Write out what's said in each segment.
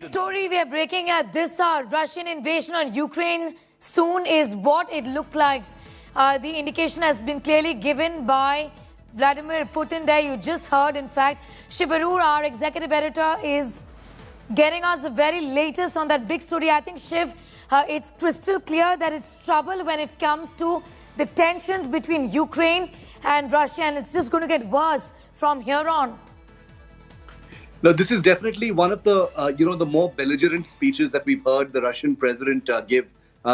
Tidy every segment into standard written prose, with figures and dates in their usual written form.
Story we are breaking at this hour. Russian invasion on Ukraine soon is what it looked like. The indication has been clearly given by Vladimir Putin there. You just heard, in fact, Shivarur, our executive editor, is getting us the very latest on that big story. I think, Shiv, it's crystal clear that it's trouble when it comes to the tensions between Ukraine and Russia, and it's just going to get worse from here on. No, this is definitely one of the the more belligerent speeches that we've heard the Russian president give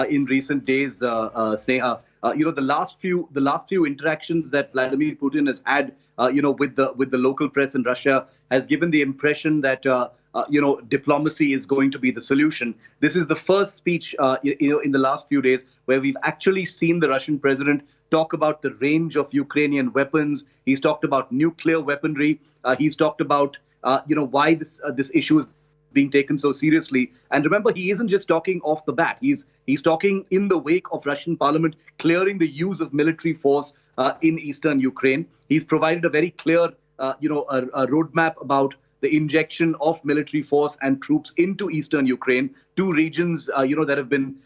in recent days, Sneha. The last few interactions that Vladimir Putin has had with the local press in Russia has given the impression that diplomacy is going to be the solution. This is the first speech in the last few days where we've actually seen the Russian president talk about the range of Ukrainian weapons. He's talked about nuclear weaponry. He's talked about why this issue is being taken so seriously. And remember, he isn't just talking off the bat. He's talking in the wake of Russian parliament clearing the use of military force in eastern Ukraine. He's provided a very clear, a roadmap about the injection of military force and troops into eastern Ukraine, two regions, that have been,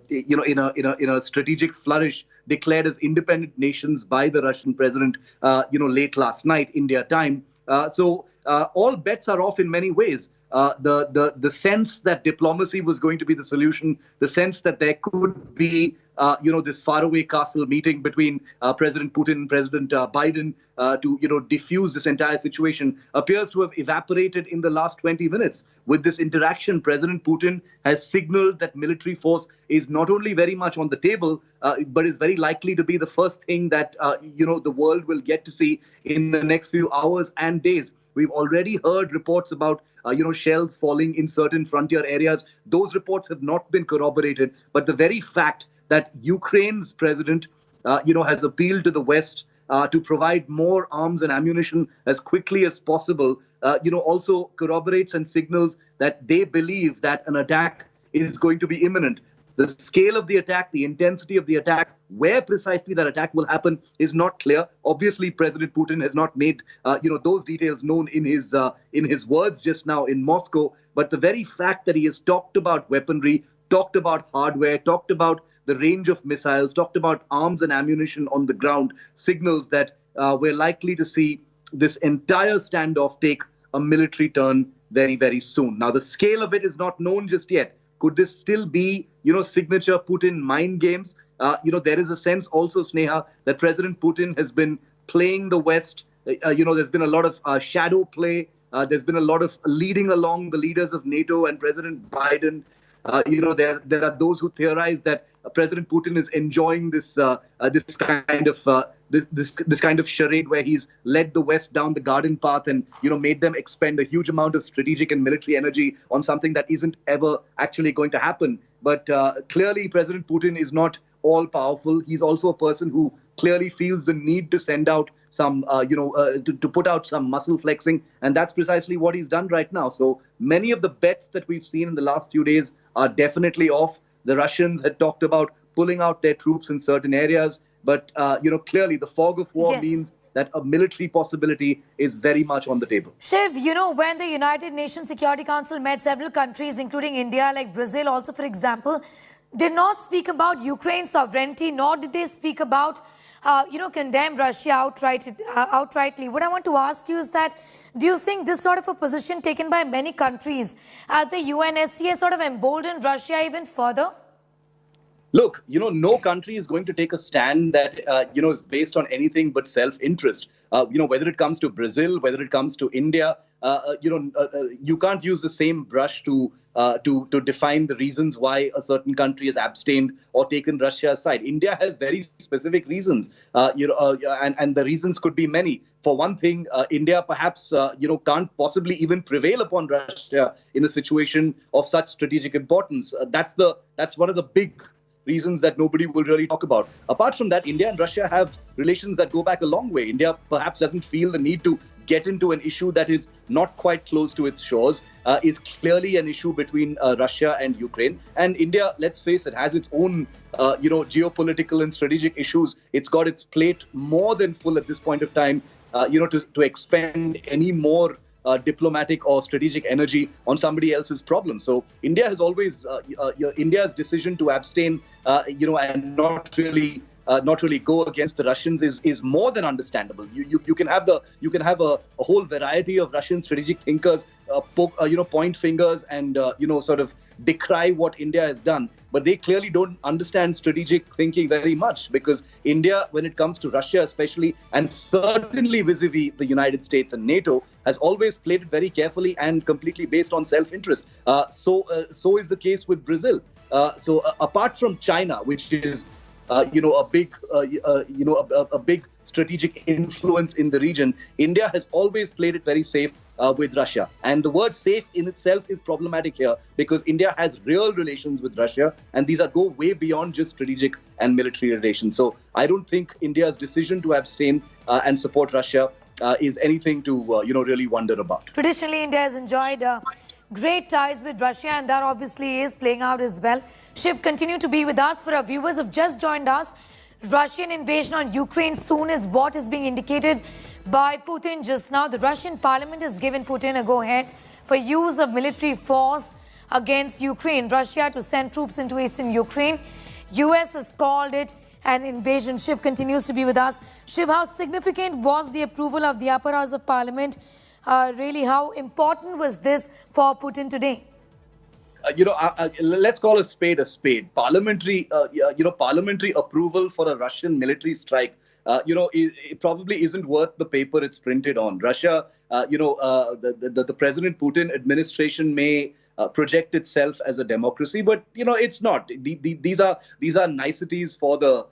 in a strategic flourish, declared as independent nations by the Russian president, late last night, India time. So all bets are off in many ways. The sense that diplomacy was going to be the solution, the sense that there could be, this faraway castle meeting between President Putin and President Biden to, diffuse this entire situation appears to have evaporated in the last 20 minutes. With this interaction, President Putin has signaled that military force is not only very much on the table, but is very likely to be the first thing that, the world will get to see in the next few hours and days. We've already heard reports about, shells falling in certain frontier areas. Those reports have not been corroborated. But the very fact that Ukraine's president, has appealed to the West to provide more arms and ammunition as quickly as possible, also corroborates and signals that they believe that an attack is going to be imminent. The scale of the attack, the intensity of the attack, where precisely that attack will happen is not clear. Obviously, President Putin has not made those details known in his words just now in Moscow. But the very fact that he has talked about weaponry, talked about hardware, talked about the range of missiles, talked about arms and ammunition on the ground, signals that we're likely to see this entire standoff take a military turn very, very soon. Now, the scale of it is not known just yet. Could this still be, signature Putin mind games? There is a sense also, Sneha, that President Putin has been playing the West. There's been a lot of shadow play. There's been a lot of leading along the leaders of NATO and President Biden. There are those who theorize that President Putin is enjoying this kind of charade where he's led the West down the garden path and made them expend a huge amount of strategic and military energy on something that isn't ever actually going to happen. But clearly, President Putin is not all powerful. He's also a person who clearly feels the need to send out some, to put out some muscle flexing. And that's precisely what he's done right now. So many of the bets that we've seen in the last few days are definitely off. The Russians had talked about pulling out their troops in certain areas. But, clearly the fog of war means that a military possibility is very much on the table. Shiv, when the United Nations Security Council met, several countries, including India, like Brazil also, for example, did not speak about Ukraine's sovereignty, nor did they speak about, condemn Russia outrightly. What I want to ask you is that, do you think this sort of a position taken by many countries at the UNSC has sort of emboldened Russia even further? Look, no country is going to take a stand that, is based on anything but self-interest. Whether it comes to Brazil, whether it comes to India, you can't use the same brush to define the reasons why a certain country has abstained or taken Russia aside. India has very specific reasons, and the reasons could be many. For one thing, India perhaps, can't possibly even prevail upon Russia in a situation of such strategic importance. That's one of the big reasons that nobody will really talk about. Apart from that, India and Russia have relations that go back a long way. India perhaps doesn't feel the need to get into an issue that is not quite close to its shores, is clearly an issue between Russia and Ukraine. And India, let's face it, has its own, geopolitical and strategic issues. It's got its plate more than full at this point of time, to expend any more diplomatic or strategic energy on somebody else's problem. So India has always India's decision to abstain, and not really go against the Russians is more than understandable. You can have a whole variety of Russian strategic thinkers point fingers and sort of decry what India has done, but they clearly don't understand strategic thinking very much, because India, when it comes to Russia especially, and certainly vis-a-vis the United States and NATO, has always played it very carefully and completely based on self-interest. So is the case with Brazil. Apart from China, which is a big strategic influence in the region, India has always played it very safe with Russia. And the word safe in itself is problematic here, because India has real relations with Russia, and these go way beyond just strategic and military relations. So I don't think India's decision to abstain and support Russia is anything to really wonder about. Traditionally, India has enjoyed great ties with Russia, and that obviously is playing out as well. Shiv, continue to be with us. For our viewers who have just joined us, Russian invasion on Ukraine soon is what is being indicated by Putin just now. The Russian parliament has given Putin a go-ahead for use of military force against Ukraine. Russia to send troops into eastern Ukraine. US has called it an invasion. Shiv continues to be with us. Shiv, how significant was the approval of the upper house of parliament? Really, how important was this for Putin today? Let's call a spade a spade. Parliamentary approval for a Russian military strike, it probably isn't worth the paper it's printed on. Russia, the President Putin administration may project itself as a democracy, but it's not. These are niceties for the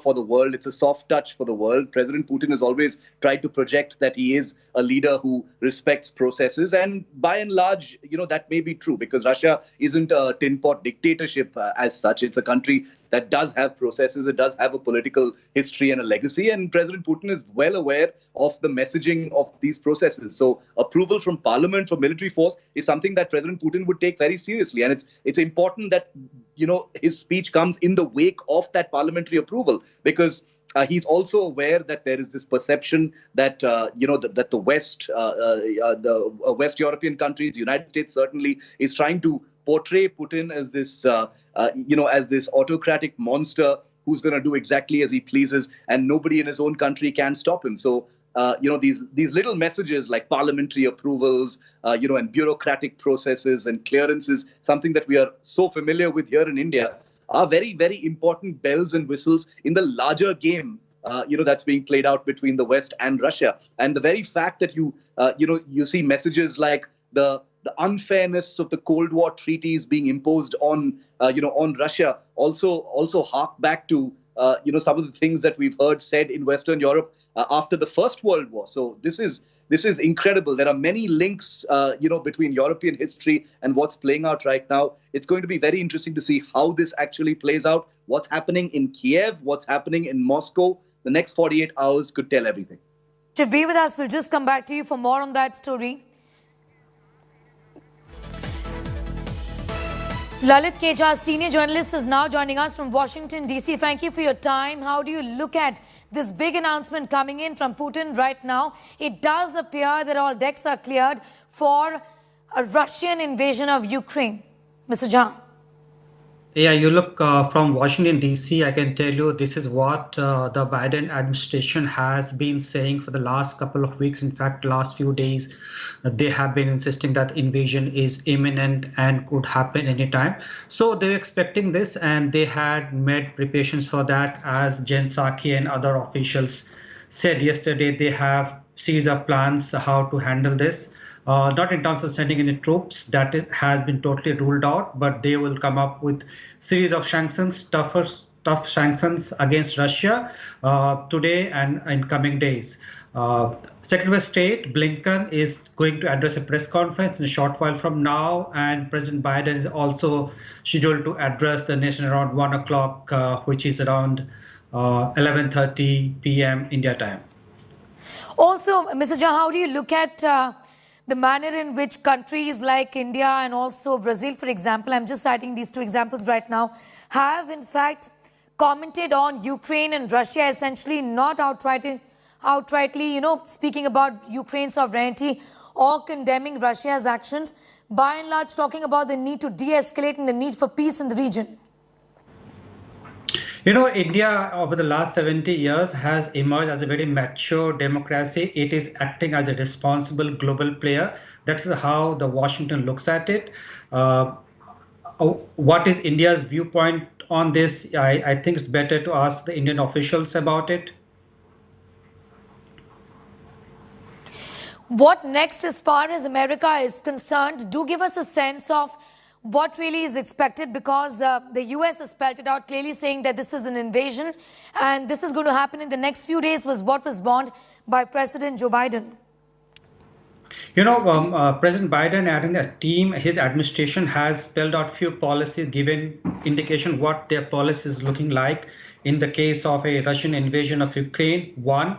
for the world. It's a soft touch for the world. President Putin has always tried to project that he is a leader who respects processes, and by and large, that may be true, because Russia isn't a tin pot dictatorship as such. It's a country that does have processes, it does have a political history and a legacy, and President Putin is well aware of the messaging of these processes. So approval from parliament for military force is something that President Putin would take very seriously, and it's important that his speech comes in the wake of that parliamentary approval, because he's also aware that there is this perception that that the West, the West European countries, the United States certainly, is trying to portray Putin as this as this autocratic monster who's going to do exactly as he pleases, and nobody in his own country can stop him. So these little messages like parliamentary approvals, and bureaucratic processes and clearances, something that we are so familiar with here in India, are very, very important bells and whistles in the larger game, that's being played out between the West and Russia. And the very fact that you see messages like the unfairness of the Cold War treaties being imposed on Russia also hark back to some of the things that we've heard said in Western Europe after the First World War. So this is incredible. There are many links between European history and what's playing out right now. It's going to be very interesting to see how this actually plays out. What's happening in Kiev, what's happening in Moscow. The next 48 hours could tell everything. To be with us, we'll just come back to you for more on that story. Lalit Keja, senior journalist, is now joining us from Washington, D.C. Thank you for your time. How do you look at this big announcement coming in from Putin right now? It does appear that all decks are cleared for a Russian invasion of Ukraine. Mr. Jha. Yeah, you look from Washington, D.C., I can tell you this is what the Biden administration has been saying for the last couple of weeks. In fact, last few days, they have been insisting that invasion is imminent and could happen anytime. So they're expecting this, and they had made preparations for that. As Jen Psaki and other officials said yesterday, they have series of plans how to handle this. Not in terms of sending any troops, that has been totally ruled out, but they will come up with series of sanctions, tough sanctions against Russia today and in coming days. Secretary of State Blinken is going to address a press conference in a short while from now, and President Biden is also scheduled to address the nation around 1 o'clock, which is around 11:30 p.m. India time. Also, Mr. Jha, how do you look at the manner in which countries like India and also Brazil, for example, I'm just citing these two examples right now, have in fact commented on Ukraine and Russia, essentially not outrightly, speaking about Ukraine's sovereignty or condemning Russia's actions, by and large talking about the need to de-escalate and the need for peace in the region? You know, India over the last 70 years has emerged as a very mature democracy. It is acting as a responsible global player. That's how the Washington looks at it. What is India's viewpoint on this? I think it's better to ask the Indian officials about it. What next as far as America is concerned? Do give us a sense of what really is expected, because the US has spelled it out clearly, saying that this is an invasion and this is going to happen in the next few days, was what was warned by President Joe Biden. You know, President Biden and a team, his administration has spelled out few policies, given indication what their policy is looking like in the case of a Russian invasion of Ukraine. One,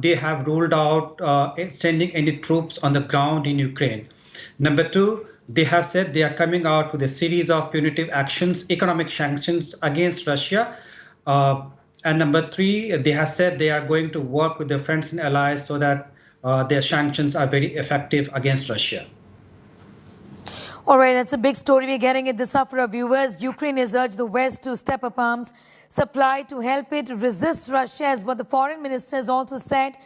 they have ruled out sending any troops on the ground in Ukraine. Number two, they have said they are coming out with a series of punitive actions, economic sanctions against Russia. And number three, they have said they are going to work with their friends and allies so that their sanctions are very effective against Russia. All right, that's a big story. We're getting it this up for our viewers. Ukraine has urged the West to step up arms supply to help it resist Russia, as what the foreign minister has also said.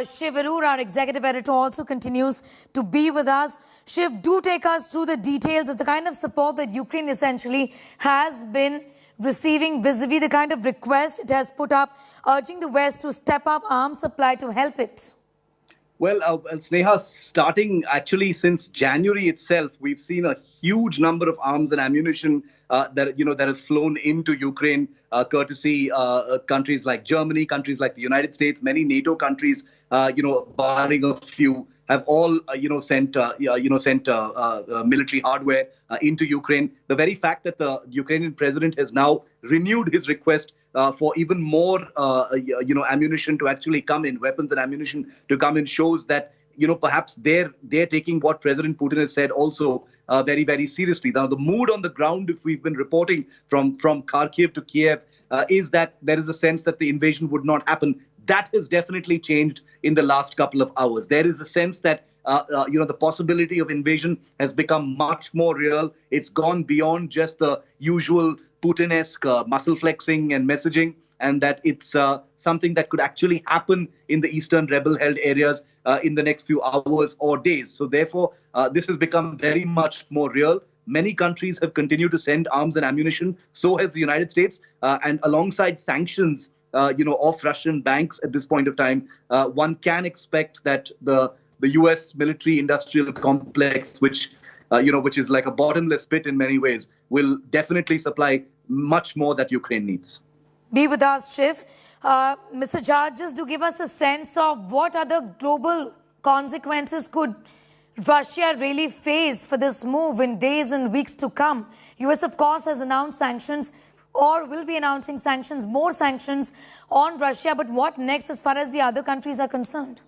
Shiv Arur, our executive editor, also continues to be with us. Shiv, do take us through the details of the kind of support that Ukraine essentially has been receiving vis-a-vis the kind of request it has put up, urging the West to step up arms supply to help it. Well, Sneha, starting actually since January itself, we've seen a huge number of arms and ammunition that have flown into Ukraine, courtesy countries like Germany, countries like the United States, many NATO countries, barring a few, have all sent military hardware into Ukraine. The very fact that the Ukrainian president has now renewed his request for even more ammunition to actually come in, weapons and ammunition to come in, shows that perhaps they're taking what President Putin has said also very, very seriously. Now, the mood on the ground, if we've been reporting from Kharkiv to Kiev, is that there is a sense that the invasion would not happen. That has definitely changed in the last couple of hours. There is a sense that the possibility of invasion has become much more real. It's gone beyond just the usual Putin-esque muscle flexing and messaging, and that it's something that could actually happen in the eastern rebel-held areas in the next few hours or days. So therefore, this has become very much more real. Many countries have continued to send arms and ammunition. So has the United States. And alongside sanctions, of Russian banks at this point of time, one can expect that the U.S. military-industrial complex, which is like a bottomless pit in many ways, will definitely supply much more that Ukraine needs. Be with us, Shiv. Mr. Jha, just to give us a sense of what other global consequences could Russia really face for this move in days and weeks to come. US, of course, has announced sanctions or will be announcing sanctions, more sanctions on Russia. But what next as far as the other countries are concerned?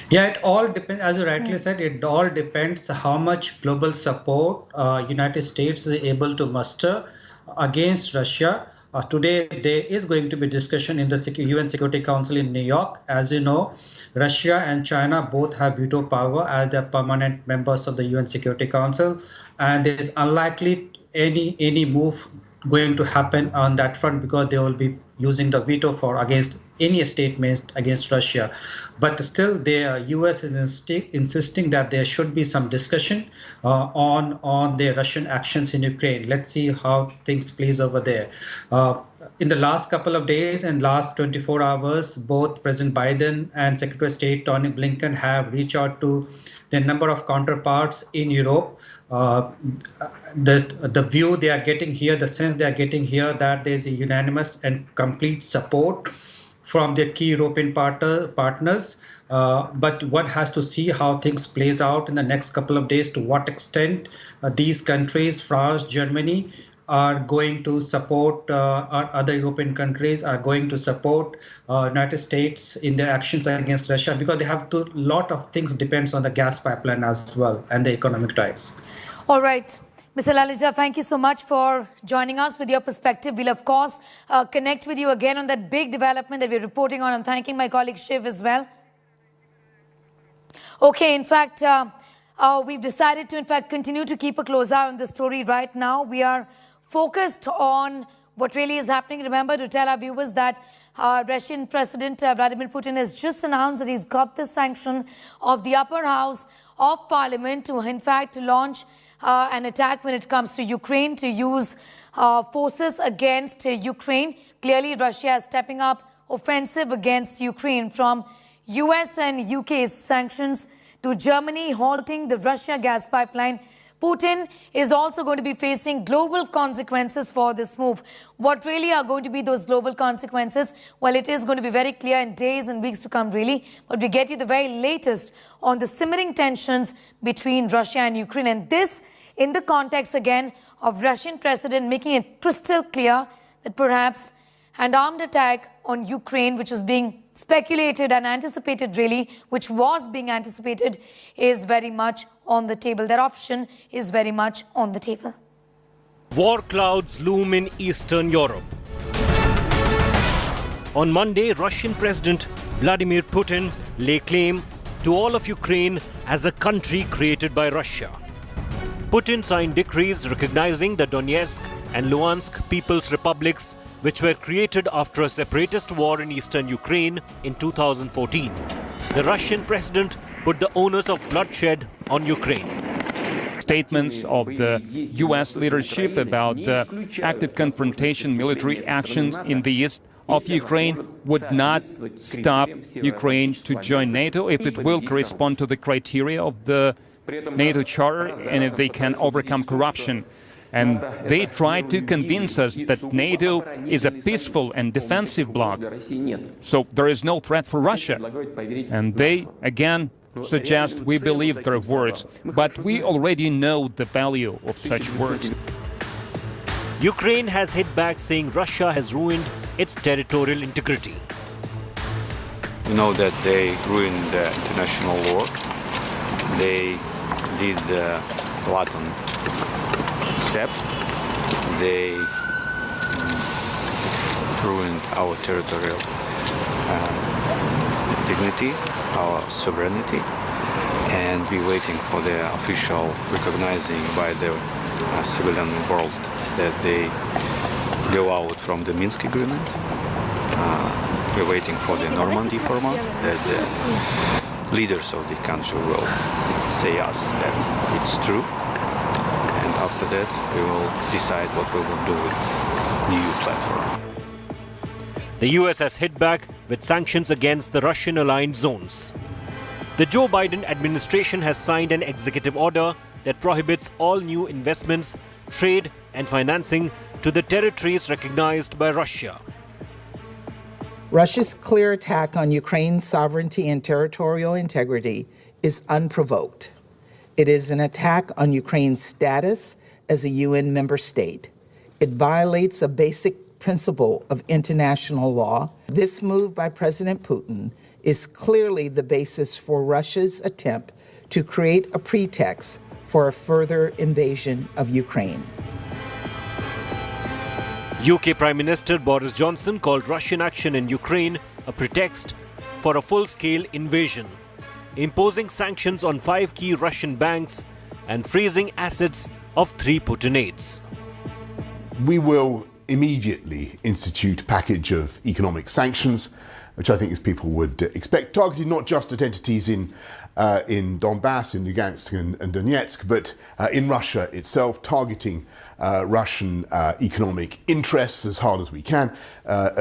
Yeah, it all depends, as you rightly said, it all depends how much global support United States is able to muster against Russia. Today, there is going to be discussion in the UN Security Council in New York. As you know, Russia and China both have veto power as the permanent members of the UN Security Council, and there is unlikely any move going to happen on that front, because they will be using the veto against any statement against Russia. But still, the US is insisting that there should be some discussion on the Russian actions in Ukraine. Let's see how things plays over there. In the last couple of days and last 24 hours, both President Biden and Secretary of State Tony Blinken have reached out to the number of counterparts in Europe. The view they are getting here, the sense they are getting here, that there is a unanimous and complete support from their key European partners. But one has to see how things plays out in the next couple of days, to what extent these countries, France, Germany, are going to support, other European countries are going to support United States in their actions against Russia, because they have to, lot of things depends on the gas pipeline as well and the economic ties. All right. Mr. Lalija, thank you so much for joining us with your perspective. We'll, of course, connect with you again on that big development that we're reporting on. I'm thanking my colleague Shiv as well. Okay, in fact, we've decided to, in fact, continue to keep a close eye on this story right now. We are focused on what really is happening. Remember to tell our viewers that Russian President Vladimir Putin has just announced that he's got the sanction of the upper house of Parliament to, in fact, launch an attack when it comes to Ukraine, to use forces against Ukraine. Clearly, Russia is stepping up offensive against Ukraine, from US and UK's sanctions to Germany halting the Russia gas pipeline. Putin is also going to be facing global consequences for this move. What really are going to be those global consequences? Well, it is going to be very clear in days and weeks to come, really. But we get you the very latest on the simmering tensions between Russia and Ukraine. And this in the context, again, of Russian president making it crystal clear that perhaps an armed attack on Ukraine, which is being speculated and anticipated, really, which was being anticipated, is very much on the table. That option is very much on the table. War clouds loom in Eastern Europe. On Monday, Russian President Vladimir Putin laid claim to all of Ukraine as a country created by Russia. Putin signed decrees recognizing the Donetsk and Luhansk People's Republics, which were created after a separatist war in eastern Ukraine in 2014. The Russian president put the onus of bloodshed on Ukraine. Statements of the US leadership about the active confrontation military actions in the east of Ukraine would not stop Ukraine to join NATO if it will correspond to the criteria of the NATO Charter and if they can overcome corruption. And they try to convince us that NATO is a peaceful and defensive bloc. So there is no threat for Russia. And they, again, suggest we believe their words. But we already know the value of such words. Ukraine has hit back, saying Russia has ruined its territorial integrity. We know that they ruined the international law. They did the Latin step. They ruined our territorial dignity, our sovereignty, and we're waiting for the official recognizing by the civilian world that they go out from the Minsk agreement. We're waiting for the Normandy format, that the leaders of the country will say us that it's true. And after that, we will decide what we will do with new platform. The US has hit back with sanctions against the Russian-aligned zones. The Joe Biden administration has signed an executive order that prohibits all new investments, trade and financing to the territories recognized by Russia. Russia's clear attack on Ukraine's sovereignty and territorial integrity is unprovoked. It is an attack on Ukraine's status as a UN member state. It violates a basic principle of international law. This move by President Putin is clearly the basis for Russia's attempt to create a pretext for a further invasion of Ukraine. UK Prime Minister Boris Johnson called Russian action in Ukraine a pretext for a full-scale invasion, imposing sanctions on 5 key Russian banks and freezing assets of 3 Putin aides. We will immediately institute a package of economic sanctions, which I think, as people would expect, targeted not just at entities in Donbass, in Lugansk and Donetsk, but in Russia itself, targeting Russian economic interests as hard as we can. I'll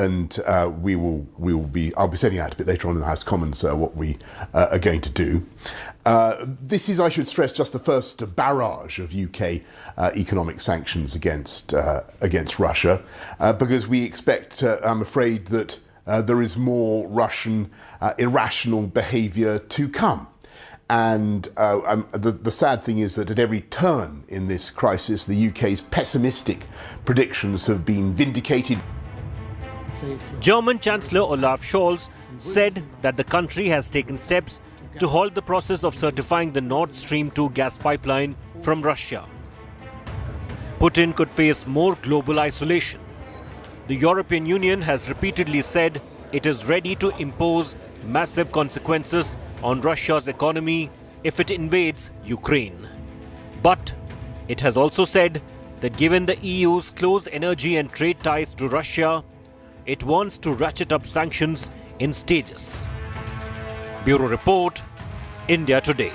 be setting out a bit later on in the House of Commons what we are going to do. This is, I should stress, just the first barrage of UK economic sanctions against Russia, because we expect, I'm afraid, that there is more Russian irrational behaviour to come. And the sad thing is that at every turn in this crisis, the UK's pessimistic predictions have been vindicated. German Chancellor Olaf Scholz said that the country has taken steps to halt the process of certifying the Nord Stream 2 gas pipeline from Russia. Putin could face more global isolation. The European Union has repeatedly said it is ready to impose massive consequences on Russia's economy if it invades Ukraine. But it has also said that given the EU's close energy and trade ties to Russia, it wants to ratchet up sanctions in stages. Bureau Report, India Today.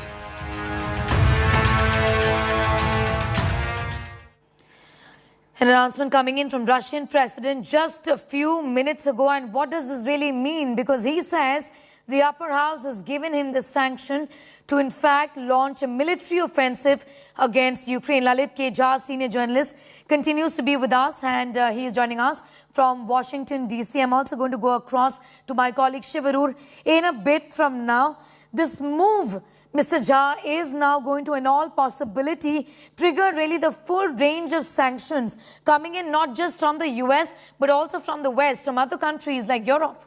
An announcement coming in from Russian President just a few minutes ago. And what does this really mean? Because he says the upper house has given him the sanction to in fact launch a military offensive against Ukraine. Lalit K. Jha, senior journalist, continues to be with us, and he is joining us from Washington, D.C. I'm also going to go across to my colleague Shivarur in a bit from now. This move, Mr. Jha, is now going to, in all possibility, trigger really the full range of sanctions coming in not just from the US, but also from the West, from other countries like Europe.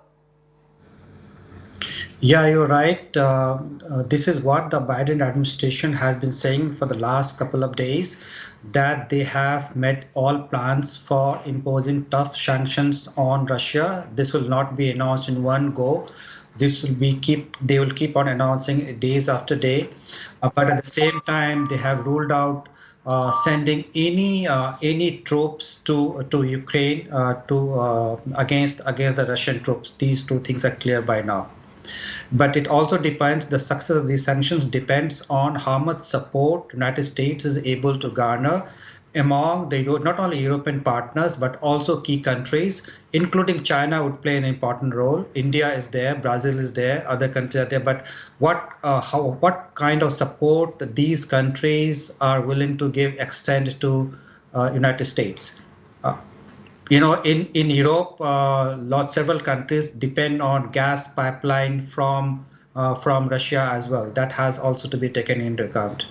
Yeah, you're right. This is what the Biden administration has been saying for the last couple of days, that they have met all plans for imposing tough sanctions on Russia. This will not be announced in one go. They will keep on announcing days after day. But at the same time, they have ruled out sending any troops to Ukraine against the Russian troops. These two things are clear by now. But it also depends, the success of these sanctions depends on how much support United States is able to garner among the not only European partners, but also key countries, including China would play an important role. India is there, Brazil is there, other countries are there. But what kind of support these countries are willing to extend to United States? In Europe, several countries depend on gas pipeline from Russia as well. That has also to be taken into account.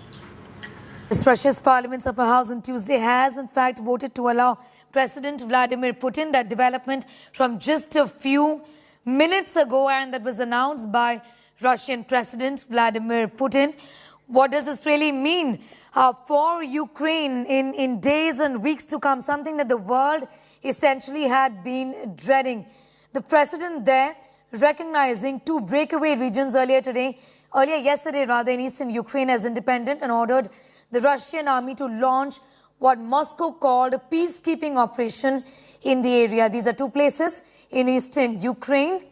Russia's Parliament's upper house on Tuesday has in fact voted to allow President Vladimir Putin. That development from just a few minutes ago, and that was announced by Russian President Vladimir Putin. What does this really mean for Ukraine in days and weeks to come? Something that the world essentially had been dreading. The president there recognizing two breakaway regions earlier yesterday in eastern Ukraine as independent, and ordered the Russian army to launch what Moscow called a peacekeeping operation in the area. These are two places in eastern Ukraine.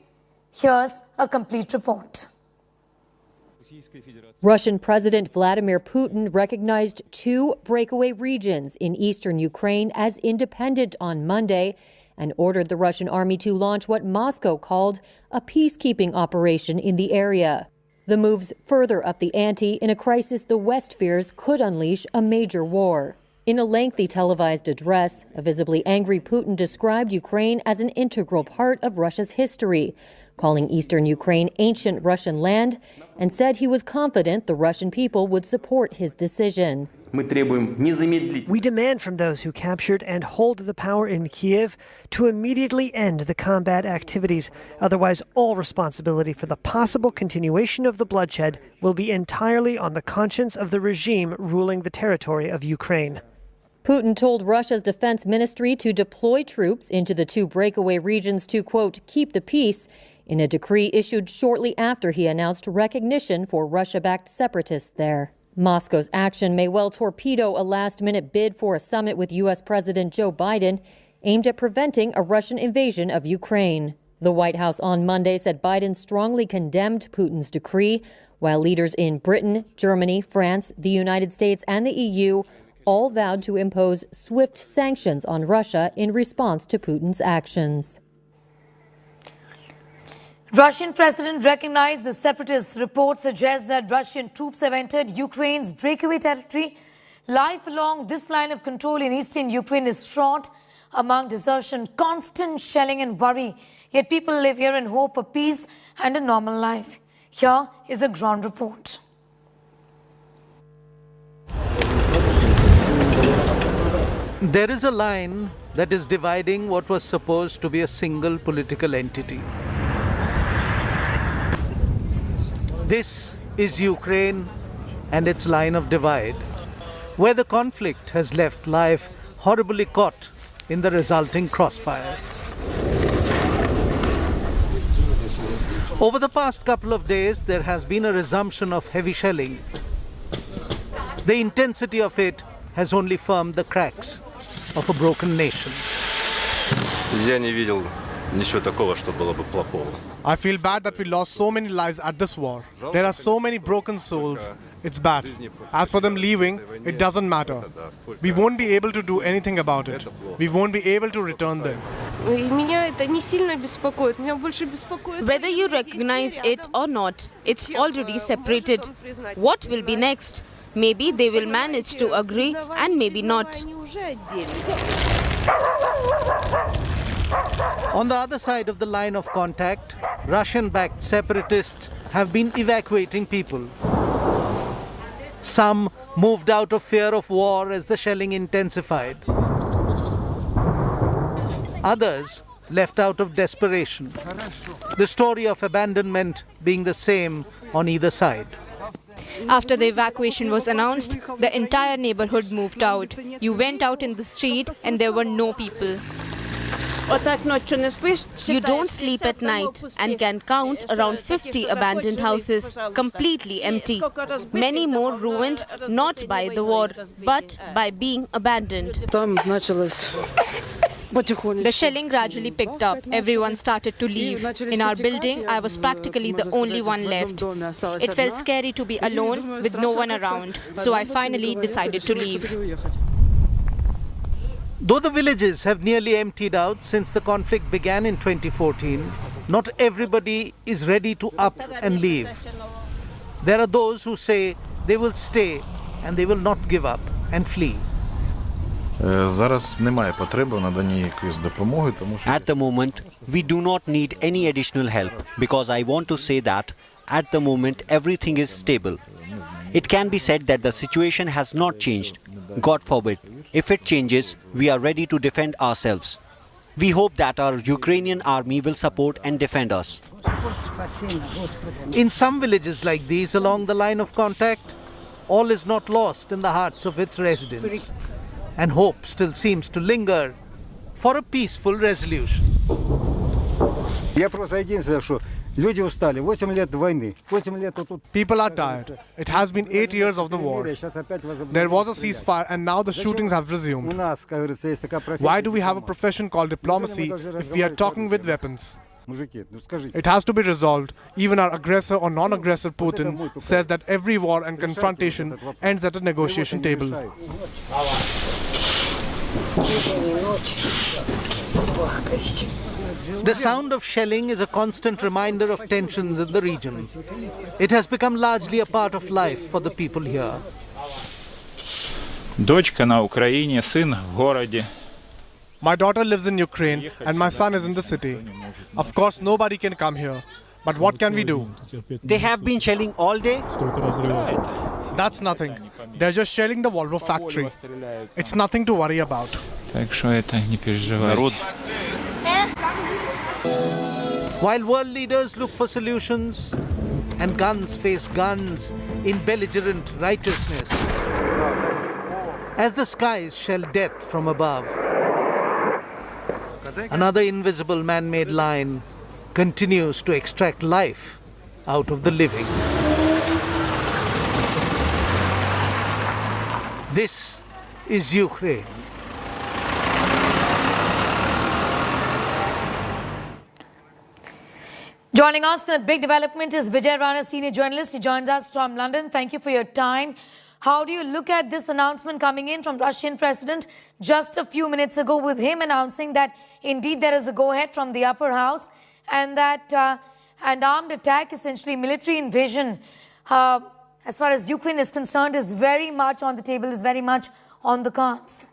Here's a complete report. Russian President Vladimir Putin recognized two breakaway regions in eastern Ukraine as independent on Monday and ordered the Russian army to launch what Moscow called a peacekeeping operation in the area. The moves further up the ante in a crisis the West fears could unleash a major war. In a lengthy televised address, a visibly angry Putin described Ukraine as an integral part of Russia's history, calling eastern Ukraine ancient Russian land, and said he was confident the Russian people would support his decision. We demand from those who captured and hold the power in Kiev to immediately end the combat activities. Otherwise, all responsibility for the possible continuation of the bloodshed will be entirely on the conscience of the regime ruling the territory of Ukraine. Putin told Russia's defense ministry to deploy troops into the two breakaway regions to, quote, keep the peace, in a decree issued shortly after he announced recognition for Russia-backed separatists there. Moscow's action may well torpedo a last-minute bid for a summit with U.S. President Joe Biden aimed at preventing a Russian invasion of Ukraine. The White House on Monday said Biden strongly condemned Putin's decree, while leaders in Britain, Germany, France, the United States, and the EU all vowed to impose swift sanctions on Russia in response to Putin's actions. Russian president recognized the separatists. Reports suggest that Russian troops have entered Ukraine's breakaway territory. Life along this line of control in eastern Ukraine is fraught among desertion, constant shelling and worry. Yet people live here in hope for peace and a normal life. Here is a ground report. There is a line that is dividing what was supposed to be a single political entity. This is Ukraine and its line of divide, where the conflict has left life horribly caught in the resulting crossfire. Over the past couple of days, there has been a resumption of heavy shelling. The intensity of it has only firmed the cracks of a broken nation. I feel bad that we lost so many lives at this war. There are so many broken souls. It's bad. As for them leaving, it doesn't matter. We won't be able to do anything about it. We won't be able to return them. Whether you recognize it or not, it's already separated. What will be next? Maybe they will manage to agree and maybe not. On the other side of the line of contact, Russian-backed separatists have been evacuating people. Some moved out of fear of war as the shelling intensified. Others left out of desperation. The story of abandonment being the same on either side. After the evacuation was announced, the entire neighborhood moved out. You went out in the street and there were no people. You don't sleep at night and can count around 50 abandoned houses, completely empty. Many more ruined not by the war, but by being abandoned. The shelling gradually picked up. Everyone started to leave. In our building, I was practically the only one left. It felt scary to be alone with no one around, so I finally decided to leave. Though the villages have nearly emptied out since the conflict began in 2014, not everybody is ready to up and leave. There are those who say they will stay and they will not give up and flee. At the moment, we do not need any additional help because I want to say that at the moment everything is stable. It can be said that the situation has not changed. God forbid. If it changes, we are ready to defend ourselves. We hope that our Ukrainian army will support and defend us. In some villages like these along the line of contact, all is not lost in the hearts of its residents. And hope still seems to linger for a peaceful resolution. People are tired. It has been 8 years of the war. There was a ceasefire and now the shootings have resumed. Why do we have a profession called diplomacy if we are talking with weapons? It has to be resolved. Even our aggressor or non-aggressor Putin says that every war and confrontation ends at a negotiation table. The sound of shelling is a constant reminder of tensions in the region. It has become largely a part of life for the people here. My daughter lives in Ukraine and my son is in the city. Of course, nobody can come here. But what can we do? They have been shelling all day? That's nothing. They're just shelling the Volvo factory. It's nothing to worry about. While world leaders look for solutions and guns face guns in belligerent righteousness, as the skies shell death from above, another invisible man-made line continues to extract life out of the living. This is Ukraine. Joining us, the big development is Vijay Rana, senior journalist. He joins us from London. Thank you for your time. How do you look at this announcement coming in from Russian president just a few minutes ago, with him announcing that indeed there is a go-ahead from the upper house and that an armed attack, essentially military invasion, as far as Ukraine is concerned, is very much on the table, is very much on the cards?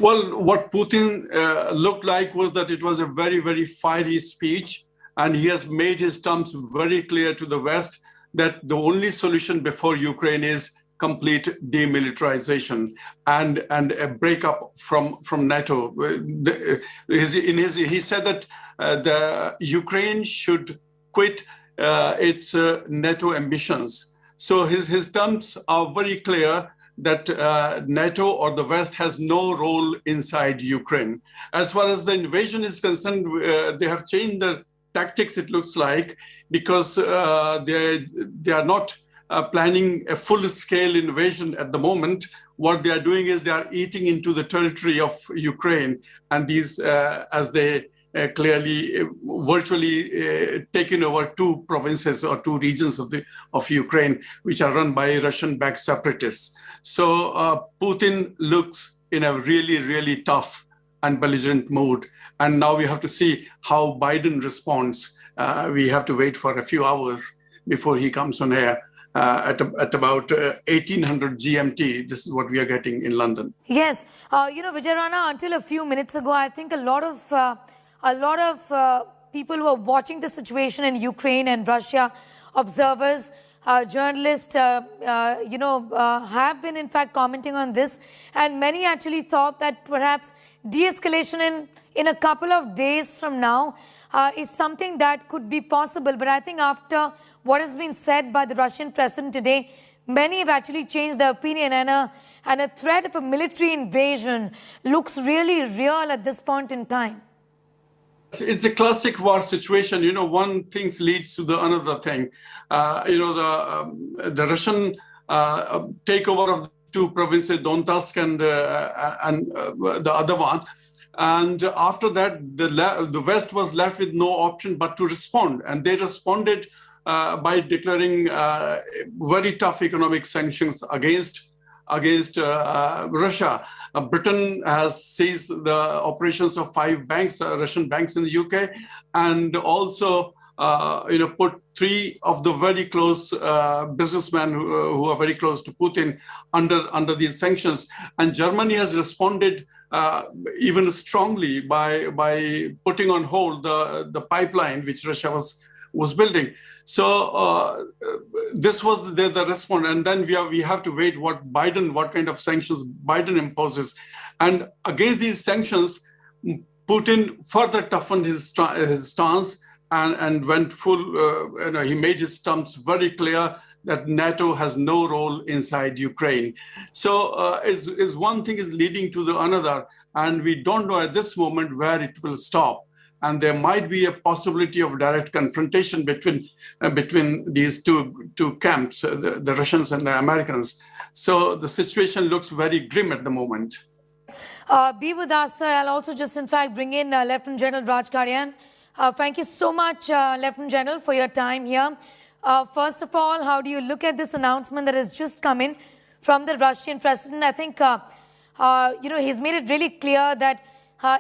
Well, what Putin looked like was that it was a very, very fiery speech. And he has made his terms very clear to the West that the only solution before Ukraine is complete demilitarization and a breakup from NATO. He said that the Ukraine should quit its NATO ambitions. So his terms are very clear that NATO or the West has no role inside Ukraine. As far as the invasion is concerned, they have changed the tactics, it looks like, because they are not planning a full-scale invasion at the moment. What they are doing is they are eating into the territory of Ukraine, and these, as they clearly, virtually taken over two provinces or two regions of Ukraine, which are run by Russian-backed separatists. So Putin looks in a really, really tough and belligerent mood. And now we have to see how Biden responds. We have to wait for a few hours before he comes on air. At about 1800 GMT, this is what we are getting in London. Yes, Vijay Rana, until a few minutes ago, I think a lot of people who are watching the situation in Ukraine and Russia, observers, journalists, have been in fact commenting on this, and many actually thought that perhaps de-escalation in a couple of days from now is something that could be possible. But I think after what has been said by the Russian president today, many have actually changed their opinion, and a threat of a military invasion looks really real at this point in time. It's a classic war situation. One thing leads to the another thing. The Russian takeover of the two provinces, Donbass and the other one. And after that, the West was left with no option but to respond. And they responded by declaring very tough economic sanctions against Russia. Britain has seized the operations of 5 banks, Russian banks in the UK, and also put 3 of the very close businessmen who are very close to Putin under these sanctions. And Germany has responded even strongly by putting on hold the pipeline which Russia was building. So this was the response, and then we have to wait what kind of sanctions Biden imposes. And against these sanctions, Putin further toughened his stance and went full. He made his stance very clear that NATO has no role inside Ukraine. So is one thing is leading to the another, and we don't know at this moment where it will stop. And there might be a possibility of direct confrontation between these two camps, the Russians and the Americans. So the situation looks very grim at the moment. Be with us. I'll also just, in fact, bring in Lieutenant General Raj Karyan. Thank you so much, Lieutenant General, for your time here. First of all, how do you look at this announcement that has just come in from the Russian president? I think, he's made it really clear that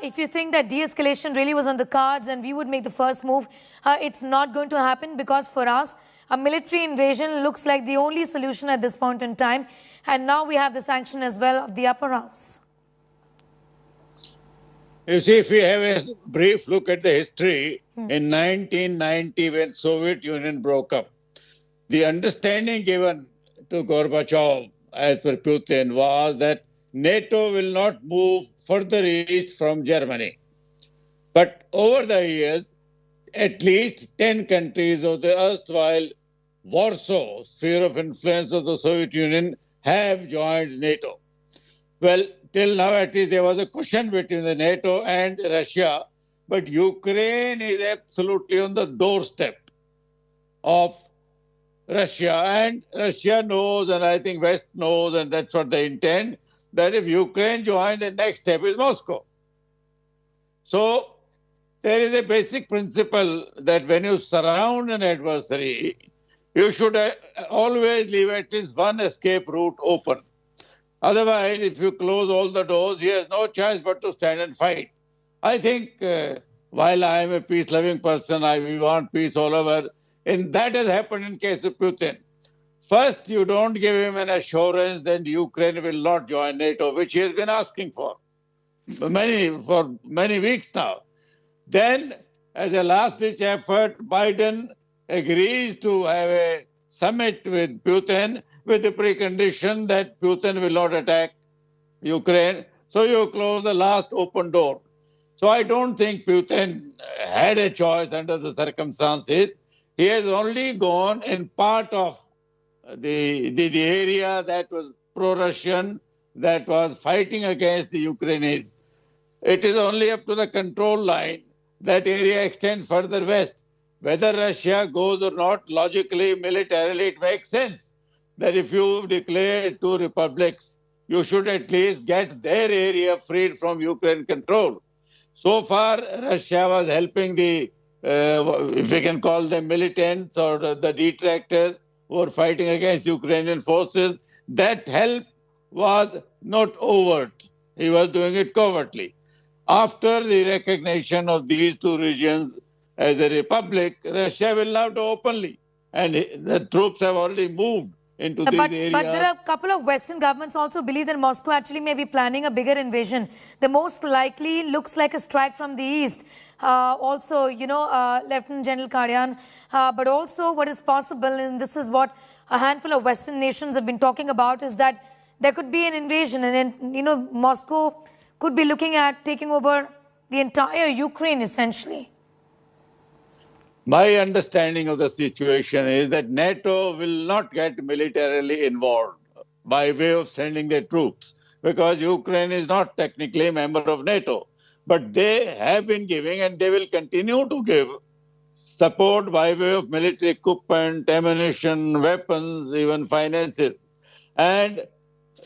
if you think that de-escalation really was on the cards and we would make the first move, it's not going to happen, because for us, a military invasion looks like the only solution at this point in time. And now we have the sanction as well of the upper house. You see, if we have a brief look at the history, in 1990, when Soviet Union broke up, the understanding given to Gorbachev, as per Putin, was that NATO will not move further east from Germany. But over the years, at least 10 countries of the erstwhile Warsaw sphere of influence of the Soviet Union have joined NATO. Well, till now, at least, there was a cushion between the NATO and Russia, but Ukraine is absolutely on the doorstep of Russia, and Russia knows, and I think West knows, and that's what they intend, that if Ukraine joins, the next step is Moscow. So there is a basic principle that when you surround an adversary, you should always leave at least one escape route open. Otherwise, if you close all the doors, he has no choice but to stand and fight. I think while I am a peace-loving person, we want peace all over, and that has happened in case of Putin. First, you don't give him an assurance that Ukraine will not join NATO, which he has been asking for many weeks now. Then, as a last-ditch effort, Biden agrees to have a summit with Putin with the precondition that Putin will not attack Ukraine. So you close the last open door. So I don't think Putin had a choice under the circumstances. He has only gone in part of the area that was pro-Russian, that was fighting against the Ukrainians. It is only up to the control line that area extends further west. Whether Russia goes or not, logically, militarily, it makes sense that if you declare two republics, you should at least get their area freed from Ukraine control. So far, Russia was helping the, if we can call them militants or the detractors who were fighting against Ukrainian forces. That help was not overt. He was doing it covertly. After the recognition of these two regions as a republic, Russia will now do openly. And the troops have already moved into these areas. But there are a couple of Western governments also believe that Moscow actually may be planning a bigger invasion. The most likely looks like a strike from the east. Also, you know, Lieutenant General Karyan. But also what is possible, and this is what a handful of Western nations have been talking about, is that there could be an invasion. And, you know, Moscow could be looking at taking over the entire Ukraine, essentially. My understanding of the situation is that NATO will not get militarily involved by way of sending their troops, because Ukraine is not technically a member of NATO. But they have been giving, and they will continue to give, support by way of military equipment, ammunition, weapons, even finances. And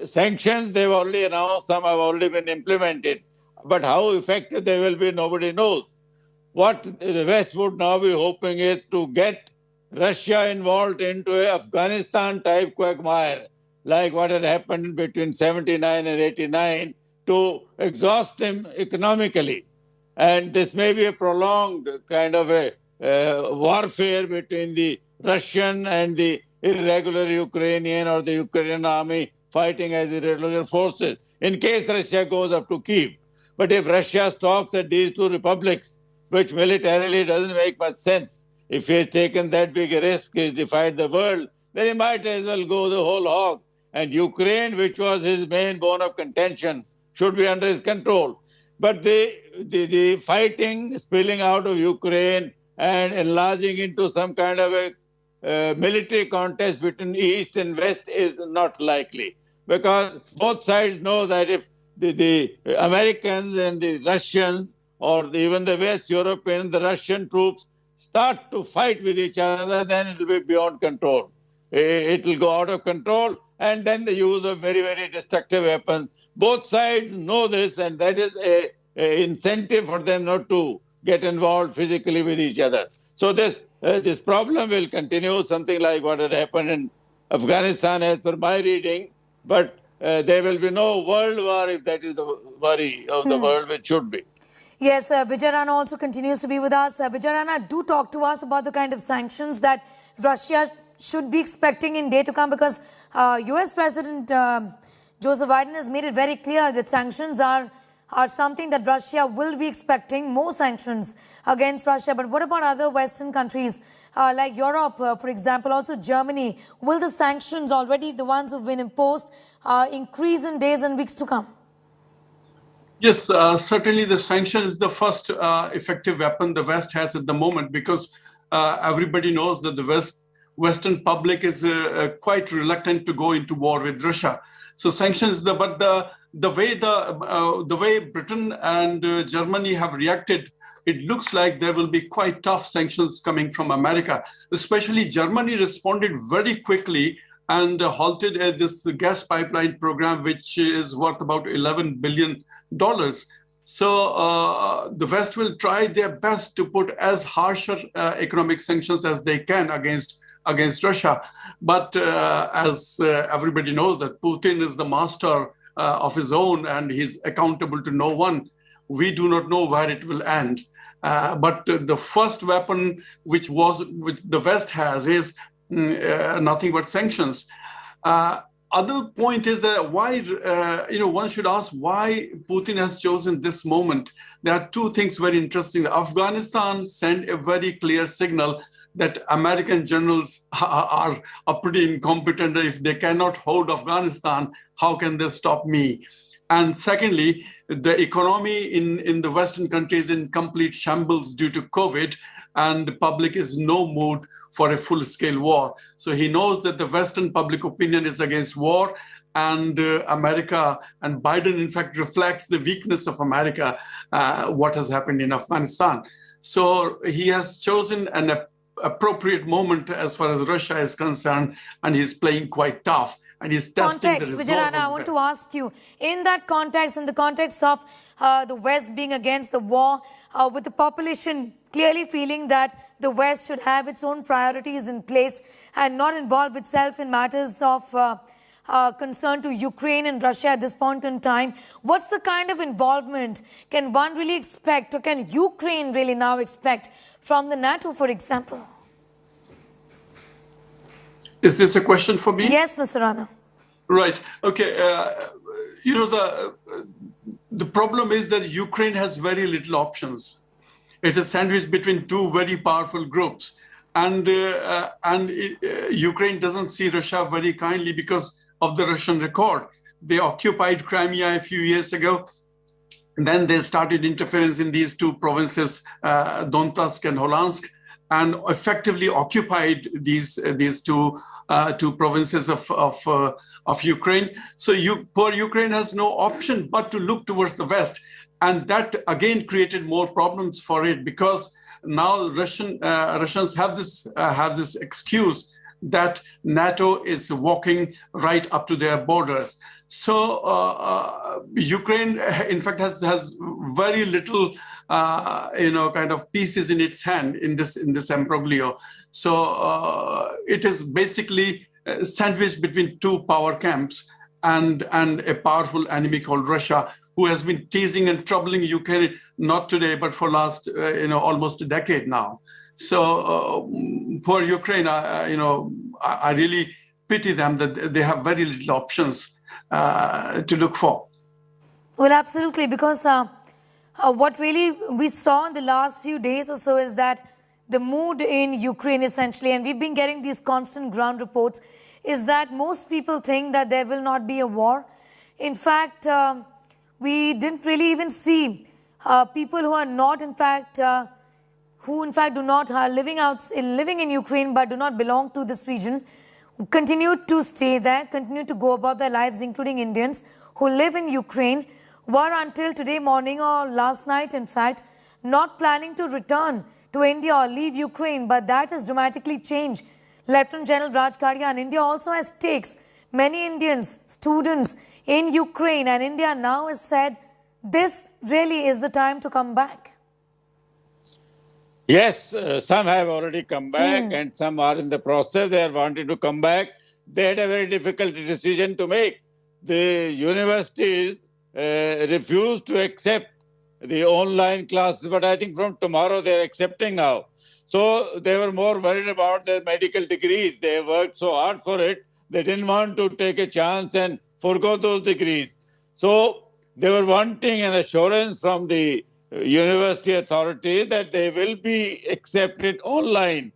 sanctions, they've already announced, some have already been implemented. But how effective they will be, nobody knows. What the West would now be hoping is to get Russia involved into an Afghanistan-type quagmire, like what had happened between 79 and 89, to exhaust him economically. And this may be a prolonged kind of a warfare between the Russian and the irregular Ukrainian, or the Ukrainian army fighting as irregular forces, in case Russia goes up to Kiev. But if Russia stops at these two republics, which militarily doesn't make much sense, if he has taken that big a risk, he's defied the world, then he might as well go the whole hog. And Ukraine, which was his main bone of contention, should be under his control. But the fighting spilling out of Ukraine and enlarging into some kind of a military contest between East and West is not likely, because both sides know that if the Americans and the Russians, or even the West European, the Russian troops start to fight with each other, then it will be beyond control. It will go out of control, and then the use of very, very destructive weapons. Both sides know this, and that is an incentive for them not to get involved physically with each other. So this problem will continue, something like what had happened in Afghanistan, as per my reading. But there will be no world war, if that is the worry of the world, which should be. Yes, Vijay Rana also continues to be with us. Vijay Rana, do talk to us about the kind of sanctions that Russia should be expecting in day to come, because US President Joseph Biden has made it very clear that sanctions are something that Russia will be expecting, more sanctions against Russia. But what about other Western countries like Europe, for example, also Germany? Will the sanctions, already the ones who have been imposed, increase in days and weeks to come? Yes, certainly the sanction is the first effective weapon the West has at the moment, because everybody knows that the Western public is quite reluctant to go into war with Russia. So sanctions, but the way Britain and Germany have reacted, it looks like there will be quite tough sanctions coming from America. Especially Germany responded very quickly and halted this gas pipeline program, which is worth about $11 billion. So the West will try their best to put as harsher economic sanctions as they can against Russia. But as everybody knows, that Putin is the master of his own, and he's accountable to no one. We do not know where it will end. But the first weapon which the West has is nothing but sanctions. Other point is that why, one should ask why Putin has chosen this moment. There are two things very interesting. Afghanistan sent a very clear signal that American generals are pretty incompetent. If they cannot hold Afghanistan, how can they stop me? And secondly, the economy in the Western countries is in complete shambles due to COVID, and the public is no mood for a full-scale war. So he knows that the Western public opinion is against war, and America and Biden, in fact, reflects the weakness of America, what has happened in Afghanistan. So he has chosen an appropriate moment as far as Russia is concerned, and he's playing quite tough. And he's testing the resolve Vijay Rana, I want to ask you, in that context, in the context of the West being against the war, with the population clearly feeling that the West should have its own priorities in place and not involve itself in matters of concern to Ukraine and Russia at this point in time, what's the kind of involvement can one really expect, or can Ukraine really now expect from the NATO, for example? Is this a question for me? Yes, Mr. Rana. Right. Okay. You know, the problem is that Ukraine has very little options. It is sandwiched between two very powerful groups. And Ukraine doesn't see Russia very kindly because of the Russian record. They occupied Crimea a few years ago. And then they started interference in these two provinces, Donetsk and Luhansk, and effectively occupied these two provinces of Ukraine. So poor Ukraine has no option but to look towards the West, and that again created more problems for it, because now Russians have this excuse that NATO is walking right up to their borders. So Ukraine, in fact, has very little, kind of pieces in its hand in this imbroglio. So it is basically sandwiched between two power camps and a powerful enemy called Russia, who has been teasing and troubling Ukraine not today, but for last almost a decade now. So poor Ukraine, I really pity them that they have very little options to look for. Well, absolutely, because what really we saw in the last few days or so is that the mood in Ukraine essentially, and we've been getting these constant ground reports, is that most people think that there will not be a war. In fact, we didn't really even see people who are not, in fact, do not living in Ukraine but do not belong to this region, continue to stay there, continue to go about their lives, including Indians who live in Ukraine, were until today morning or last night, in fact, not planning to return to India or leave Ukraine. But that has dramatically changed. Lieutenant General Raj Karia, and India also has stakes. Many Indians, students in Ukraine, and India now has said this really is the time to come back. Yes, some have already come back and some are in the process. They are wanting to come back. They had a very difficult decision to make. The universities refused to accept the online classes, but I think from tomorrow they are accepting now. So they were more worried about their medical degrees. They worked so hard for it. They didn't want to take a chance and forgo those degrees. So they were wanting an assurance from the university authorities that they will be accepted online.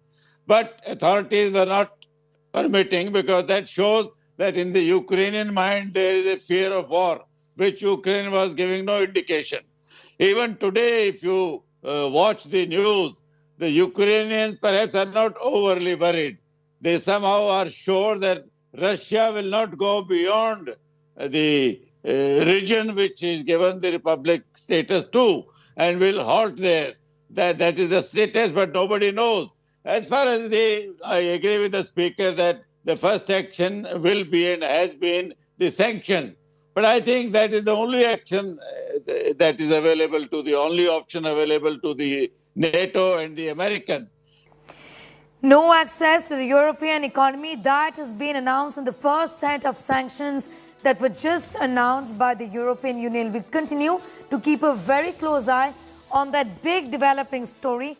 But authorities were not permitting, because that shows that in the Ukrainian mind there is a fear of war, which Ukraine was giving no indication. Even today, if you watch the news, the Ukrainians perhaps are not overly worried. They somehow are sure that Russia will not go beyond the region which is given the republic status to, and will halt there. That is the status, but nobody knows. As far as I agree with the speaker that the first action will be and has been the sanctions. But I think that is the only action that is available to the only option available to the NATO and the Americans. No access to the European economy, that has been announced in the first set of sanctions that were just announced by the European Union. We continue to keep a very close eye on that big developing story.